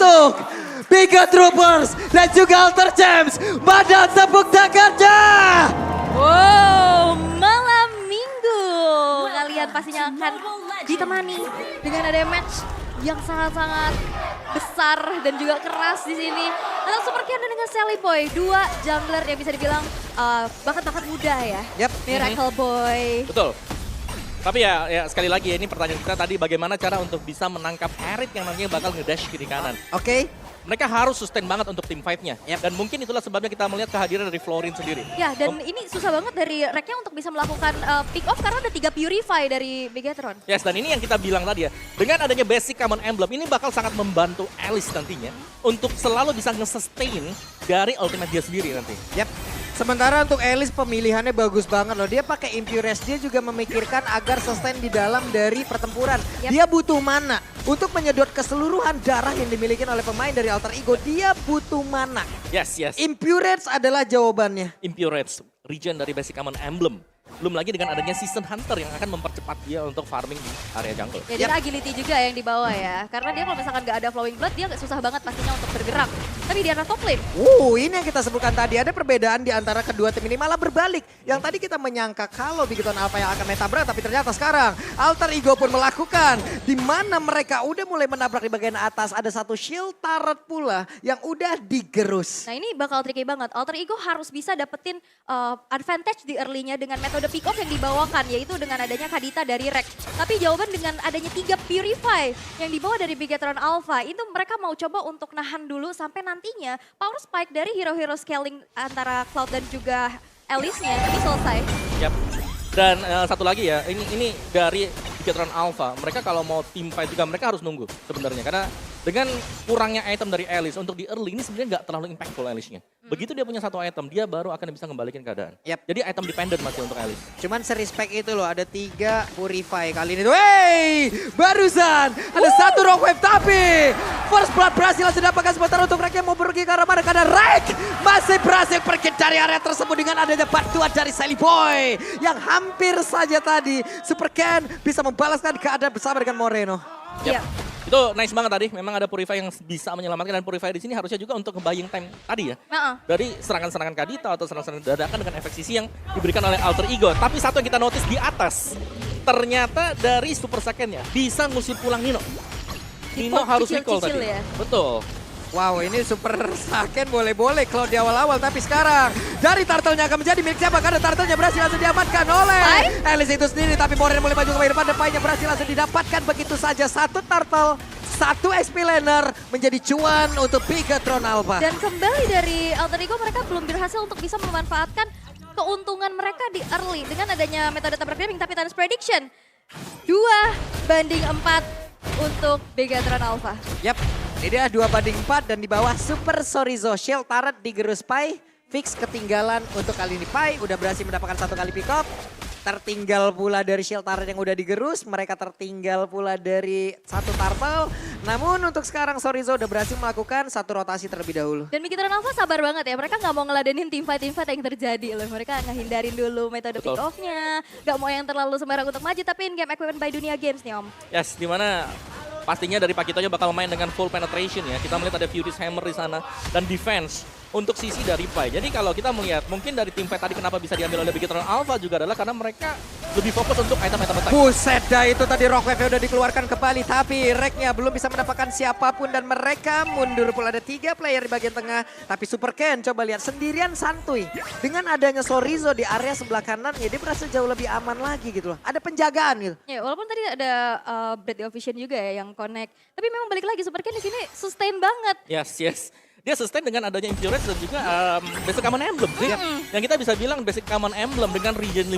untuk Biga Troopers dan juga Alter Champs. Badan tepuk tangannya. Wow, malam minggu. Kalian pastinya akan ditemani dengan ada match yang sangat-sangat besar dan juga keras di sini. Antara Super Kian dan dengan Sally Boy, dua jungler yang bisa dibilang bakat-bakat muda ya. Yap. Miracle Boy. Betul. Tapi ya sekali lagi ya, ini pertanyaan kita tadi bagaimana cara untuk bisa menangkap Erit yang nantinya bakal ngedash kiri kanan. Oke. Mereka harus sustain banget untuk tim fight-nya. Dan mungkin itulah sebabnya kita melihat kehadiran dari Florin sendiri. Ya, dan ini susah banget dari Reknya untuk bisa melakukan pick off karena ada 3 Purify dari Bigatron. Yes, dan ini yang kita bilang tadi ya. Dengan adanya basic common emblem, ini bakal sangat membantu Alice nantinya untuk selalu bisa nge-sustain dari ultimate dia sendiri nanti. Yap. Sementara untuk Alice pemilihannya bagus banget loh. Dia pakai Impuress, dia juga memikirkan agar sustain di dalam dari pertempuran. Yap. Dia butuh mana untuk menyedot keseluruhan darah yang dimiliki oleh pemain dari Alter Ego. Dia butuh mana. Yes. Impuress adalah jawabannya. Impurage, regen dari basic common emblem. Belum lagi dengan adanya Season Hunter yang akan mempercepat dia untuk farming di area jungle. Ya, dan agility juga yang dibawa ya. Karena dia kalau misalkan gak ada flowing blood, dia susah banget pastinya untuk bergerak. Tapi di arah top lane. Ini yang kita sebutkan tadi. Ada perbedaan di antara kedua tim ini malah berbalik. Yang tadi kita menyangka kalau Bigoton Alpha yang akan meta berat, tapi ternyata sekarang Alter Ego pun melakukan. Di mana mereka udah mulai menabrak di bagian atas. Ada satu shield turret pula yang udah digerus. Nah ini bakal tricky banget. Alter Ego harus bisa dapetin advantage di early-nya dengan metode pick off yang dibawakan, yaitu dengan adanya Kadita dari Rek. Tapi jawaban dengan adanya 3 Purify yang dibawa dari Bigatron Alpha, itu mereka mau coba untuk nahan dulu sampai nantinya power spike dari hero-hero scaling antara Cloud dan juga Alice-nya ini selesai. Yap. Dan satu lagi ya, ini dari Bigatron Alpha, mereka kalau mau team fight juga mereka harus nunggu sebenarnya. Karena dengan kurangnya item dari Alice untuk di early ini sebenarnya nggak terlalu impactful Alice-nya. Begitu dia punya satu item, dia baru akan bisa ngembalikan keadaan. Yap. Jadi item dependent masih untuk Alice. Cuman serespect itu loh, ada 3 Purify kali ini. Wey, barusan ada satu Rock Wave tapi First Blood berhasil langsung dapatkan sementara untuk Rek yang mau pergi ke arah mana. Karena Rek masih berhasil pergi dari area tersebut dengan adanya bantuan dari Sally Boy. Yang hampir saja tadi Super Ken bisa membalaskan keadaan bersama dengan Moreno. Iya. Itu nice banget tadi, memang ada Purify yang bisa menyelamatkan dan Purify di sini harusnya juga untuk nge-buying time tadi ya. Dari serangan-serangan Kadita atau serangan-serangan dadakan dengan efek sisi yang diberikan oleh Alter Ego. Tapi satu yang kita notice di atas, ternyata dari Super Second-nya bisa ngusir pulang Nino. Nino harus recall tadi. Ya? Betul. Wow, ini Super Saken boleh-boleh kalau di awal-awal. Tapi sekarang dari turtle-nya akan menjadi milik siapa? Karena turtle-nya berhasil langsung diamankan oleh Alice itu sendiri. Tapi Moreno mulai maju ke depan. Depannya berhasil langsung didapatkan begitu saja. Satu turtle, satu XP laner menjadi cuan untuk Bigatron Alpha. Dan kembali dari Alter Ego, mereka belum berhasil untuk bisa memanfaatkan keuntungan mereka di early. Dengan adanya metode tabrak timing tapi Thanos Prediction. 2-4 untuk Bigatron Alpha. Yap. Ini dia 2-4 dan di bawah Super Sorizo. Shield turret digerus Pai. Fix ketinggalan untuk kali ini Pai. Udah berhasil mendapatkan 1 kali pick up. Tertinggal pula dari shield turret yang udah digerus. Mereka tertinggal pula dari 1 turtle. Namun untuk sekarang Sorizo udah berhasil melakukan 1 rotasi terlebih dahulu. Dan Bigatron Alpha sabar banget ya. Mereka nggak mau ngeladenin team fight yang terjadi loh. Mereka ngehindarin dulu metode pick off-nya. Gak mau yang terlalu sembarang untuk maju. Tapi in-game equipment by Dunia Games nih Om. Yes, dimana pastinya dari Pakitonya bakal main dengan full penetration ya. Kita melihat ada Fury's Hammer di sana dan defense untuk sisi dari Pai. Jadi kalau kita melihat mungkin dari tim fight tadi kenapa bisa diambil oleh Bigatron Alpha juga adalah karena mereka lebih fokus untuk item-item attack. Buset dah, itu tadi Rock Wave udah dikeluarkan kembali. Tapi Reknya belum bisa mendapatkan siapapun dan mereka mundur pula. Ada 3 player di bagian tengah. Tapi Super Ken coba lihat sendirian santuy. Dengan adanya Sorizo di area sebelah kanan ya dia berasa jauh lebih aman lagi gitu loh. Ada penjagaan gitu. Ya walaupun tadi ada Bread of Vision juga ya yang connect. Tapi memang balik lagi Super Ken di sini sustain banget. Yes. Dia sustain dengan adanya Impurage dan juga basic common emblem sih. Yang kita bisa bilang basic common emblem dengan regen 15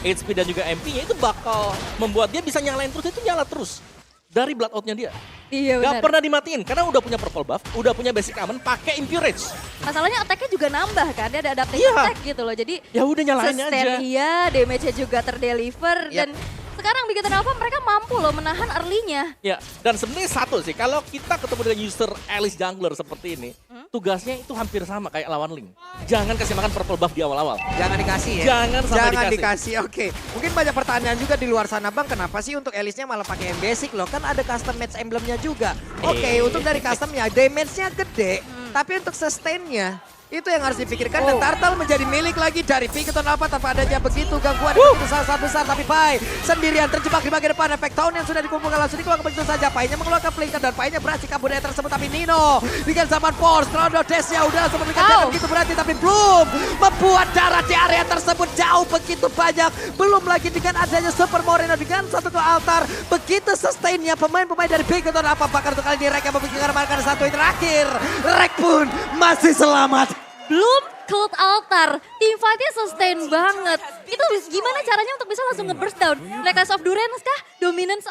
HP dan juga MP-nya itu bakal membuat dia bisa nyalain terus, itu nyala terus. Dari blood out-nya dia. Iya benar. Gak pernah dimatiin karena udah punya purple buff, udah punya basic common, pakai Impurage. Masalahnya attack-nya juga nambah kan, dia ada adaptation attack gitu loh. Jadi ya udah nyalain aja. sustain iya, damage-nya juga terdeliver dan sekarang Bigatron Alpha mereka mampu loh menahan early-nya. Ya, dan sebenarnya satu sih, kalau kita ketemu dengan user Alice Jungler seperti ini, tugasnya itu hampir sama kayak lawan Link. Jangan kasih makan purple buff di awal-awal. Jangan dikasih ya? Jangan sampai dikasih, oke. Mungkin banyak pertanyaan juga di luar sana, Bang. Kenapa sih untuk Elisnya malah pakai yang basic loh? Kan ada custom match emblemnya juga. Oke, untuk dari customnya, damage-nya gede. Tapi untuk sustain-nya, itu yang harus dipikirkan. Dan Turtle menjadi milik lagi dari Piketon Alpha tanpa adanya begitu gangguan. Itu sangat besar, tapi Pai sendirian terjebak di bagian depan. Efek tahun yang sudah dikumpulkan langsung dikeluarkan begitu saja. Painya mengeluarkan flinker dan Painya berhasil kabur dari tersebut. Tapi Nino dengan zaman force, Rondo Dash-nya udah langsung memberikan jarak begitu berarti. Tapi belum membuat darah di area tersebut jauh begitu banyak. Belum lagi dengan adanya Super Moreno dengan satu ke altar. Begitu sustain-nya pemain-pemain dari Piketon Alpha. Bahkan untuk kali ini Rek yang memikirkan satu yang terakhir. Rek pun masih selamat. Belum Cult Altar, team fight-nya sustain banget. Itu gimana caranya untuk bisa langsung nge-burst down? Necklace of Durance kah? Dominance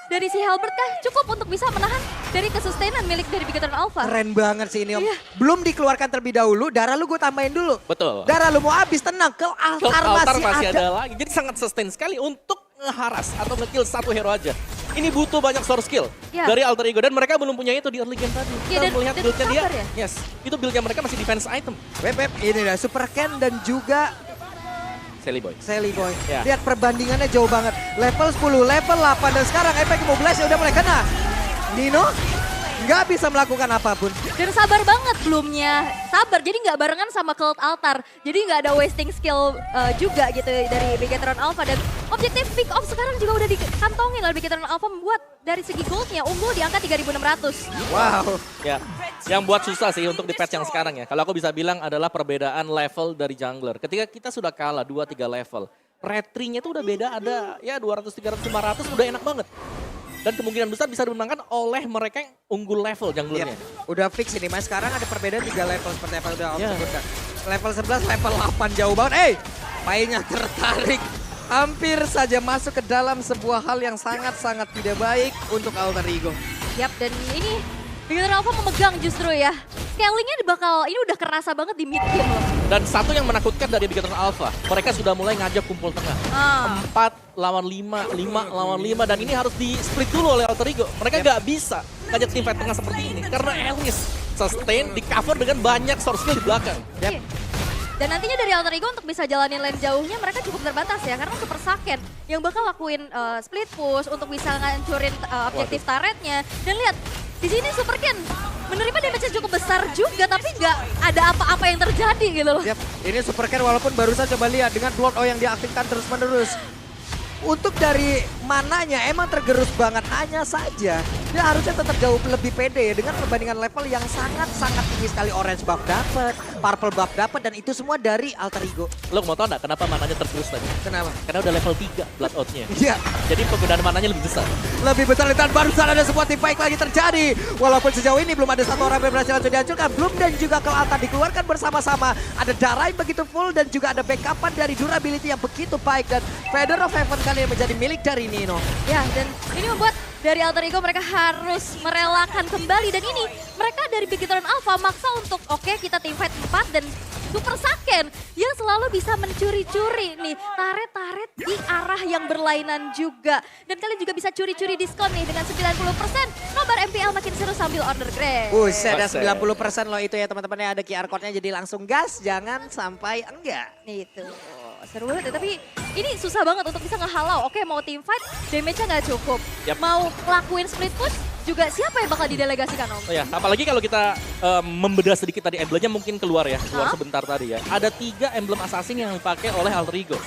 dari si Halberd kah? Cukup untuk bisa menahan dari kesustainan milik dari Piketon Alpha. Keren banget sih ini Om. Iya. Belum dikeluarkan terlebih dahulu, darah lu gue tambahin dulu. Betul. Darah lu mau habis, tenang. Cult Altar masih ada. lagi. Jadi sangat sustain sekali untuk ngeharas atau nge-kill satu hero aja. Ini butuh banyak source skill dari Alter Ego dan mereka belum punya itu di early game tadi. Kita melihat build-nya dia, yes, itu build-nya mereka masih defense item. Web ini dah Super Ken dan juga Sally Boy. Yeah. Lihat perbandingannya jauh banget. Level 10, level 8 dan sekarang efek mobilize udah mulai kena. Nino nggak bisa melakukan apapun. Dan sabar banget belumnya. Sabar, jadi nggak barengan sama Cult Altar. Jadi nggak ada wasting skill juga gitu dari Bigetron Alpha. Dan objektif pick off sekarang juga udah dikantongin oleh Bigetron Alpha membuat dari segi goldnya unggul di angka 3.600. Wow. Ya, yang buat susah sih untuk di patch yang sekarang ya. Kalau aku bisa bilang adalah perbedaan level dari jungler. Ketika kita sudah kalah 2-3 level, retry-nya tuh udah beda, ada ya 200, 300, 500 udah enak banget. Dan kemungkinan besar bisa dimenangkan oleh mereka yang unggul level junglernya. Udah fix ini Mas, sekarang ada perbedaan 3 level seperti apa udah Om sebutkan. Level 11, level 8 jauh banget. Painya tertarik. Hampir saja masuk ke dalam sebuah hal yang sangat-sangat tidak baik untuk Alter Ego. Yap, dan ini Bigetron Alpha memegang justru ya. Scalingnya ini udah kerasa banget di mid game loh. Dan satu yang menakutkan dari Bigetron Alpha, mereka sudah mulai ngajak kumpul tengah. 4 lawan 5, 5 lawan 5, dan ini harus di split dulu oleh Alter Ego. Mereka nggak bisa ngajak tim fight tengah seperti ini, karena Elis sustain di cover dengan banyak source skill di belakang. Dan nantinya dari Alter Ego untuk bisa jalanin lane jauhnya mereka cukup terbatas ya. Karena Super Saken yang bakal lakuin split push untuk bisa ngancurin objektif turretnya. Dan lihat, di sini Super Ken menerima damage cukup besar juga, tapi nggak ada apa-apa yang terjadi gitu loh. Yap, ini Super Ken walaupun barusan coba lihat dengan Blood yang diaktifkan terus-menerus. Untuk dari mananya emang tergerus banget, hanya saja dia harusnya tetap jauh lebih pede ya dengan perbandingan level yang sangat-sangat tinggi sekali. Orange buff dapat, purple buff dapat, dan itu semua dari Alter Ego. Lo mau tau nggak kenapa mananya tergerus tadi? Kenapa? Karena udah level 3 blood out-nya. Iya. Jadi penggunaan mananya lebih besar. Lebih besar, dan barusan ada sebuah team fight lagi terjadi. Walaupun sejauh ini belum ada satu orang yang berhasil langsung dihancurkan. Bloom dan juga Cult Altar dikeluarkan bersama-sama. Ada darah yang begitu full dan juga ada backupan dari durability yang begitu baik. Dan Feather of Heaven kali yang menjadi milik dari Nino. Ya, dan ini membuat dari Alter Ego mereka harus merelakan kembali. Dan ini mereka dari Bigetron Alpha maksa untuk oke, kita team fight 4 dan Super Saken yang selalu bisa mencuri-curi nih taret-taret di arah yang berlainan juga. Dan kalian juga bisa curi-curi diskon nih dengan 90%. Nobar MPL makin seru sambil order Grab. Ada 90% loh itu ya teman-teman ya, ada QR code-nya, jadi langsung gas, jangan sampai enggak. Itu seru banget ya, tapi ini susah banget untuk bisa ngehalau. Oke, mau team fight, damage-nya nggak cukup. Mau ngelakuin split push, juga siapa yang bakal didelegasikan Om? Oh ya, apalagi kalau kita membedah sedikit tadi emblemnya mungkin keluar ya, keluar sebentar tadi ya. Ada 3 emblem assassin yang dipakai oleh Alter Ego.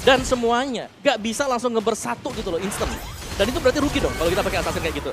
Dan semuanya nggak bisa langsung bersatu gitu loh, instant. Dan itu berarti rugi dong kalau kita pakai assassin kayak gitu.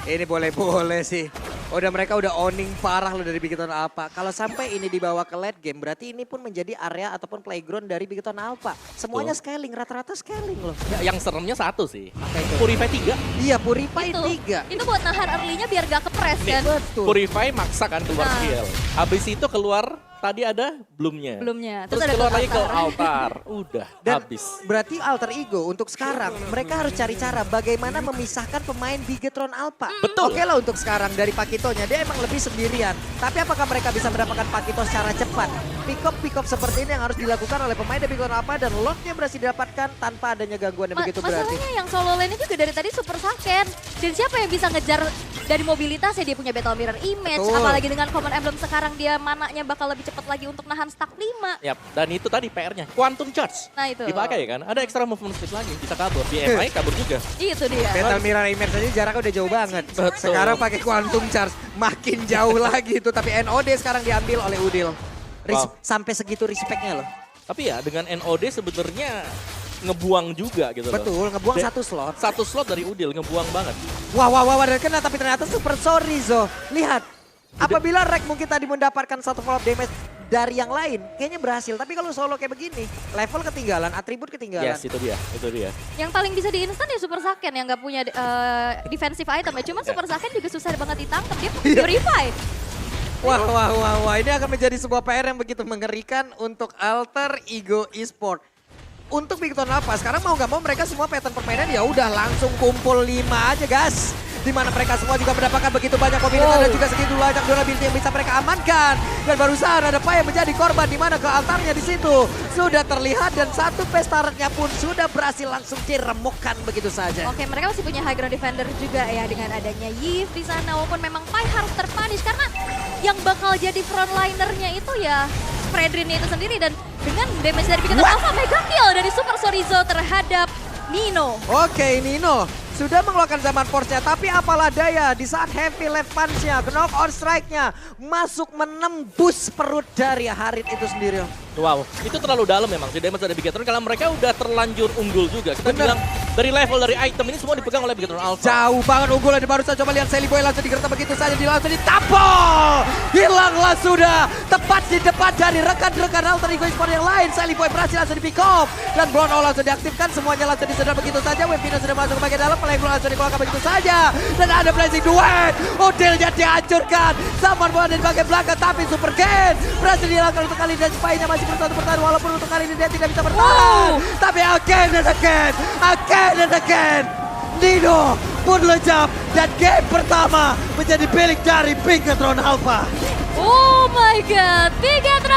Ini boleh-boleh sih. Mereka udah owning parah loh dari Bigetron Alpha. Kalau sampai ini dibawa ke late game, berarti ini pun menjadi area ataupun playground dari Bigetron Alpha. Semuanya scaling, rata-rata scaling loh. Ya, yang seremnya satu sih. Purify 3. Iya, Purify 3. Itu buat nahan early-nya biar gak kepres kan. Betul. Purify maksa kan keluar skill. Habis itu keluar tadi ada Bloom-nya. Terus ada keluar Cult lagi ke Altar. altar. Udah, Dan habis. berarti Alter Ego untuk sekarang mereka harus cari cara bagaimana memisahkan pemain Bigetron Alpha. Betul. Oke lah untuk sekarang dari Pakitonya dia emang lebih sendirian. Tapi apakah mereka bisa mendapatkan Pakito secara cepat? pick up seperti ini yang harus dilakukan oleh pemain dari Bigetron Alpha dan lotnya berhasil didapatkan tanpa adanya gangguan yang begitu berarti. Masalahnya yang solo lane juga dari tadi super saken. Dan siapa yang bisa ngejar dari mobilitasnya, dia punya Battle Mirror Image. Betul. Apalagi dengan Common Emblem sekarang dia mananya bakal lebih cepat lagi untuk nahan stack 5. Yap, dan itu tadi PR-nya, Quantum Charge. Nah itu. Dipakai kan, ada extra movement speed lagi, bisa kabur. Di MI kabur juga. Itu dia. Battle Mirror Image aja jaraknya udah jauh banget. Betul. Sekarang pakai Quantum Charge makin jauh lagi itu. Tapi NOD sekarang diambil oleh Udil. Wow. Sampai segitu respect-nya loh. Tapi ya dengan NOD sebenarnya ngebuang juga gitu loh. Betul, ngebuang satu slot. Satu slot dari Udil, ngebuang banget. Wah, dan kena tapi ternyata super sorry Zo. Lihat, apabila Rek mungkin tadi mendapatkan satu follow up damage dari yang lain, kayaknya berhasil. Tapi kalau solo kayak begini, level ketinggalan, atribut ketinggalan. Yes, itu dia. Yang paling bisa di-instan ya Super Saken yang nggak punya defensive item ya. Cuman Super Saken juga susah banget ditangkap, dia Purify. Wah, ini akan menjadi sebuah PR yang begitu mengerikan untuk Alter Ego Esport. Untuk Bigetron Alpha, sekarang mau nggak mau mereka semua pattern permainan ya udah langsung kumpul 5 aja guys. Di mana mereka semua juga mendapatkan begitu banyak mobilitas dan juga segitu banyak durability yang bisa mereka amankan. Dan barusan ada Pai yang menjadi korban di mana ke altarnya di situ sudah terlihat dan satu pestaretnya pun sudah berhasil langsung diremukkan begitu saja. Oke, mereka masih punya high ground defender juga ya dengan adanya Yves di sana. Walaupun memang Pai harus terpunish karena yang bakal jadi frontlinernya itu ya Fredrinnya itu sendiri dan dengan damage dari Bigetron Alpha mega kill dari Super Sorizo terhadap Nino. Oke, Nino sudah mengeluarkan zaman force-nya, tapi apalah daya di saat heavy left punch-nya, knock on strike-nya masuk menembus perut dari Harit itu sendiri. Wow, itu terlalu dalam memang si damage dari Bigetron karena mereka udah terlanjur unggul juga. Kita Bener. bilang dari level dari item ini semua dipegang oleh Bigetron Alpha. Jauh banget unggulnya, baru saja coba lihat Sally Boy langsung digertak begitu saja, langsung ditampol. Hilanglah sudah, tepat di depan dari rekan-rekan Alter Ego Esport yang lain. Sally Boy berhasil langsung di pick off dan Brown All langsung diaktifkan, semuanya langsung disedot begitu saja. Webina sudah masuk ke bagian dalam, Playground langsung dikeluarkan begitu saja. Dan ada blazing duet, Odilnya dihancurkan. Zaman bola dari bagian belakang, tapi Super Gen berhasil dihilangkan untuk kali ini dan Spy-nya masih berusaha untuk bertahan. Walaupun untuk kali ini dia tidak bisa bertahan. Tapi again and again. Nino pun lejap dan game pertama menjadi milik dari Bigetron Alpha. Oh my god, Bigetron